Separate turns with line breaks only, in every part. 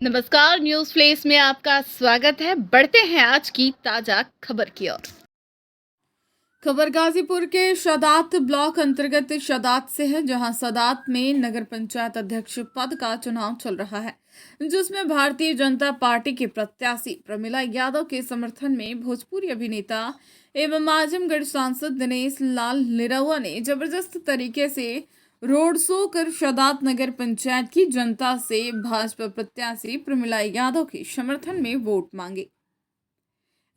नमस्कार, news flesh में आपका स्वागत है। बढ़ते हैं आज की ताजा खबर की ओर। खबर गाजीपुर के शदात ब्लॉक अंतर्गत शदात से है, जहां शदात में नगर पंचायत अध्यक्ष पद का चुनाव चल रहा है, जिसमें भारतीय जनता पार्टी के प्रत्याशी प्रमिला यादव के समर्थन में भोजपुरी अभिनेता एवं आजमगढ़ सांसद दिनेश लाल निरहुआ ने जबरदस्त तरीके से रोड शो कर शदात नगर पंचायत की जनता से भाजपा प्रत्याशी प्रमिला यादव के समर्थन में वोट मांगे।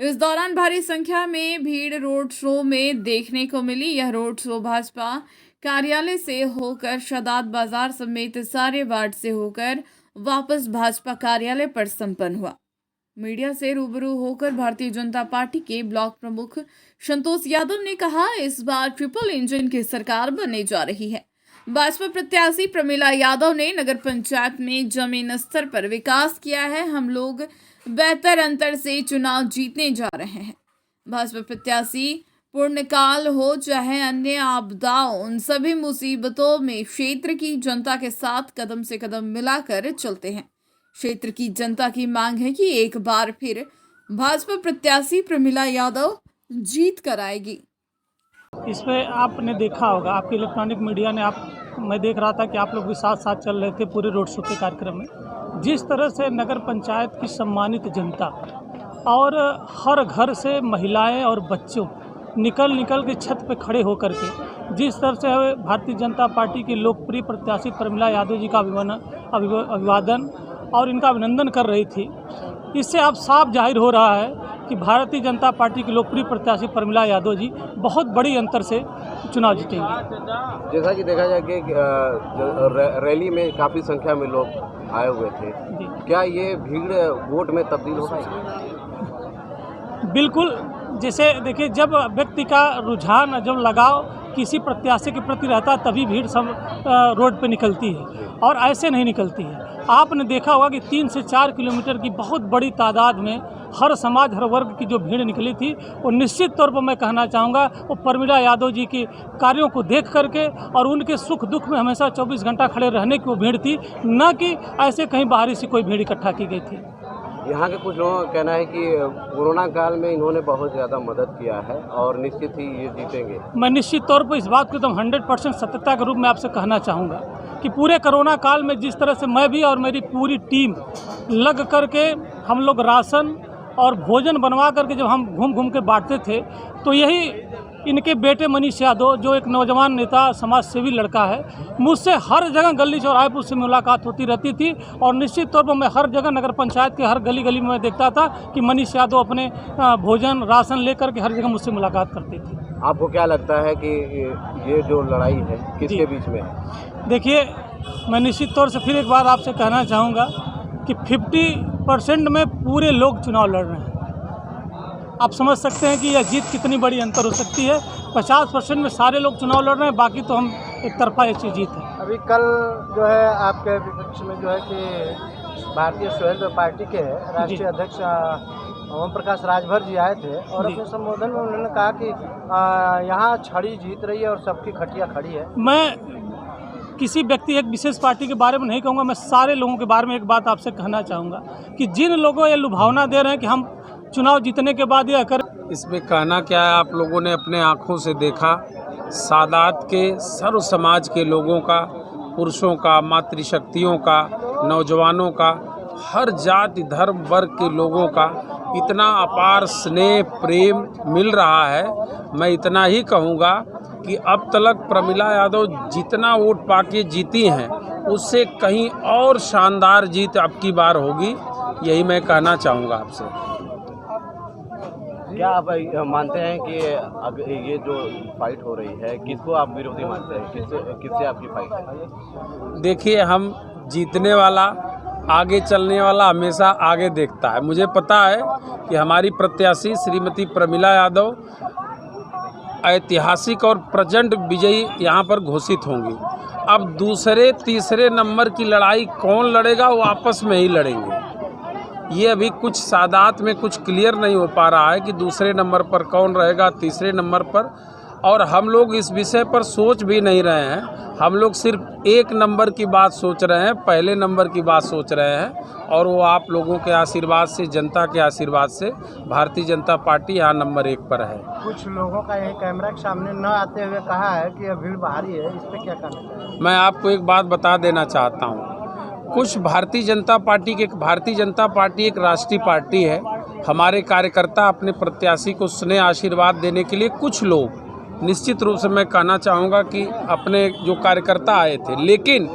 इस दौरान भारी संख्या में भीड़ रोड शो में देखने को मिली। यह रोड शो भाजपा कार्यालय से होकर शदात बाजार समेत सारे वार्ड से होकर वापस भाजपा कार्यालय पर संपन्न हुआ। मीडिया से रूबरू होकर भारतीय जनता पार्टी के ब्लॉक प्रमुख संतोष यादव ने कहा, इस बार ट्रिपल इंजन की सरकार बनने जा रही है। भाजपा प्रत्याशी प्रमिला यादव ने नगर पंचायत में जमीन स्तर पर विकास किया है। हम लोग बेहतर अंतर से चुनाव जीतने जा रहे हैं। भाजपा प्रत्याशी पूर्णकाल हो चाहे अन्य आपदाओं, उन सभी मुसीबतों में क्षेत्र की जनता के साथ कदम से कदम मिलाकर चलते हैं। क्षेत्र की जनता की मांग है कि एक बार फिर भाजपा प्रत्याशी प्रमिला यादव जीत कर आएगी।
इसमें आपने देखा होगा, आपके इलेक्ट्रॉनिक मीडिया ने मैं देख रहा था कि आप लोग भी साथ साथ चल रहे थे पूरे रोड शो के कार्यक्रम में। जिस तरह से नगर पंचायत की सम्मानित जनता और हर घर से महिलाएं और बच्चों निकल के छत पे खड़े होकर के जिस तरह से भारतीय जनता पार्टी की लोकप्रिय प्रत्याशी प्रमिला यादव जी का अभिवादन और इनका अभिनंदन कर रही थी, इससे आप साफ जाहिर हो रहा है कि भारतीय जनता पार्टी की लोकप्रिय प्रत्याशी प्रमिला यादव जी बहुत बड़ी अंतर से चुनाव जीतेंगे।
जैसा कि देखा जाए कि रैली में काफ़ी संख्या में लोग आए हुए थे, क्या ये भीड़ वोट में तब्दील हो सकती है?
बिल्कुल। जैसे देखिए, जब व्यक्ति का रुझान, जब लगाव किसी प्रत्याशी के प्रति रहता तभी भीड़ सब रोड पे निकलती है और ऐसे नहीं निकलती है। आपने देखा होगा कि 3 से 4 किलोमीटर की बहुत बड़ी तादाद में हर समाज, हर वर्ग की जो भीड़ निकली थी, वो निश्चित तौर पर मैं कहना चाहूँगा वो प्रमिला यादव जी के कार्यों को देख करके और उनके सुख दुख में हमेशा 24 घंटा खड़े रहने की वो भीड़ थी, न कि ऐसे कहीं बाहरी से कोई भीड़ इकट्ठा की गई थी।
यहाँ के कुछ लोगों का कहना है कि कोरोना काल में इन्होंने बहुत ज़्यादा मदद किया है और निश्चित ही ये जीतेंगे।
मैं निश्चित तौर पर इस बात को एकदम 100% सत्यता के रूप में आपसे कहना चाहूँगा कि पूरे कोरोना काल में जिस तरह से मैं भी और मेरी पूरी टीम लग करके हम लोग राशन और भोजन बनवा करके जब हम घूम के बांटते थे, तो यही इनके बेटे मनीष यादव, जो एक नौजवान नेता, समाज सेवी लड़का है, मुझसे हर जगह गली चौराहे पर उससे मुलाकात होती रहती थी और निश्चित तौर पर मैं हर जगह नगर पंचायत के हर गली में देखता था कि मनीष यादव अपने भोजन राशन लेकर के हर जगह मुझसे मुलाकात करते थे।
आपको क्या लगता है कि ये जो लड़ाई है किसके बीच में है?
देखिए, मैं निश्चित तौर से फिर एक बार आपसे कहना चाहूँगा कि 50% में पूरे लोग चुनाव लड़ रहे हैं। आप समझ सकते हैं कि यह जीत कितनी बड़ी अंतर हो सकती है। 50% में सारे लोग चुनाव लड़ रहे हैं, बाकी तो हम एक तरफा ऐसी जीत है।
अभी कल जो है आपके विपक्ष में जो है कि भारतीय स्वतंत्र पार्टी के राष्ट्रीय अध्यक्ष ओम प्रकाश राजभर जी आए थे और अपने संबोधन में उन्होंने कहा कि यहाँ छड़ी जीत रही है और सबकी खटिया खड़ी है।
मैं किसी व्यक्ति, एक विशेष पार्टी के बारे में नहीं कहूँगा, मैं सारे लोगों के बारे में एक बात आपसे कहना चाहूँगा कि जिन लोगों ये लुभावना दे रहे हैं कि हम चुनाव जीतने के बाद यह करें,
इसमें कहना क्या है, आप लोगों ने अपने आँखों से देखा सादात के सर्व समाज के लोगों का, पुरुषों का, मातृशक्तियों का, नौजवानों का, हर जाति धर्म वर्ग के लोगों का इतना अपार स्नेह प्रेम मिल रहा है। मैं इतना ही कहूँगा कि अब तक प्रमिला यादव जितना वोट पाके जीती हैं, उससे कहीं और शानदार जीत अब की बार होगी, यही मैं कहना चाहूँगा आपसे।
क्या आप मानते हैं कि अगर ये जो फाइट हो रही है, किसको आप विरोधी मानते हैं? किससे आपकी फाइट है?
देखिए, हम जीतने वाला, आगे चलने वाला हमेशा आगे देखता है। मुझे पता है कि हमारी प्रत्याशी श्रीमती प्रमिला यादव ऐतिहासिक और प्रचंड विजयी यहाँ पर घोषित होंगी। अब दूसरे तीसरे नंबर की लड़ाई कौन लड़ेगा, वो आपस में ही लड़ेंगे। ये अभी कुछ सादात में कुछ क्लियर नहीं हो पा रहा है कि दूसरे नंबर पर कौन रहेगा, तीसरे नंबर पर। और हम लोग इस विषय पर सोच भी नहीं रहे हैं। हम लोग सिर्फ एक नंबर की बात सोच रहे हैं, पहले नंबर की बात सोच रहे हैं, और वो आप लोगों के आशीर्वाद से, जनता के आशीर्वाद से भारतीय जनता पार्टी यहाँ नंबर 1 पर है।
कुछ लोगों का यही कैमरा के सामने न आते हुए कहा है कि यह भीड़ भारी है, इस पर क्या कहना चाहिए?
मैं आपको एक बात बता देना चाहता हूँ, कुछ भारतीय जनता पार्टी एक राष्ट्रीय पार्टी है। हमारे कार्यकर्ता अपने प्रत्याशी को स्नेह आशीर्वाद देने के लिए कुछ लोग, निश्चित रूप से मैं कहना चाहूँगा कि अपने जो कार्यकर्ता आए थे, लेकिन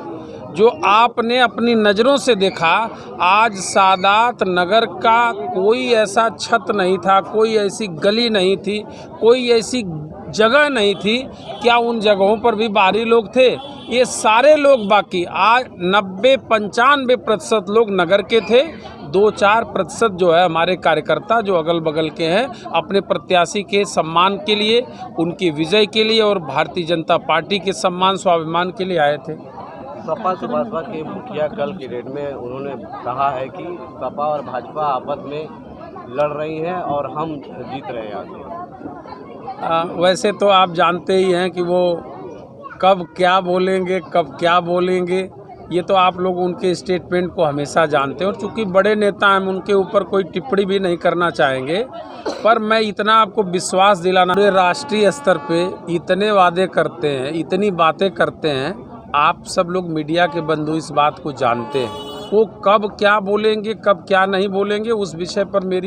जो आपने अपनी नज़रों से देखा, आज सादात नगर का कोई ऐसा छत नहीं था, कोई ऐसी गली नहीं थी, कोई ऐसी जगह नहीं थी, क्या उन जगहों पर भी बाहरी लोग थे? ये सारे लोग बाकी आज 90-95% लोग नगर के थे। 2-4% जो है हमारे कार्यकर्ता जो अगल बगल के हैं, अपने प्रत्याशी के सम्मान के लिए, उनकी विजय के लिए और भारतीय जनता पार्टी के सम्मान स्वाभिमान के लिए आए थे।
सपा सुभाषपा के मुखिया कल की डेट में उन्होंने कहा है कि सपा और भाजपा आपस में लड़ रही हैं और हम जीत रहे हैं।
वैसे तो आप जानते ही हैं कि वो कब क्या बोलेंगे, कब क्या बोलेंगे, ये तो आप लोग उनके स्टेटमेंट को हमेशा जानते हैं, और चूंकि बड़े नेता हैं, उनके ऊपर कोई टिप्पणी भी नहीं करना चाहेंगे। पर मैं इतना आपको विश्वास दिलाना, पूरे राष्ट्रीय स्तर पे इतने वादे करते हैं, इतनी बातें करते हैं, आप सब लोग मीडिया के बंधु इस बात को जानते हैं। वो कब क्या बोलेंगे, कब क्या नहीं बोलेंगे, उस विषय पर मेरी